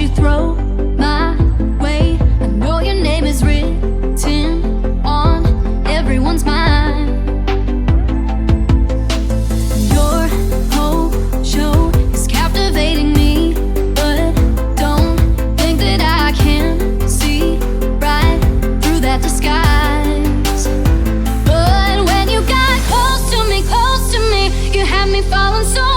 you throw my way. I know your name is written on everyone's mind. Your whole show is captivating me, but don't think that I can see right through that disguise. But when you got close to me, you had me falling so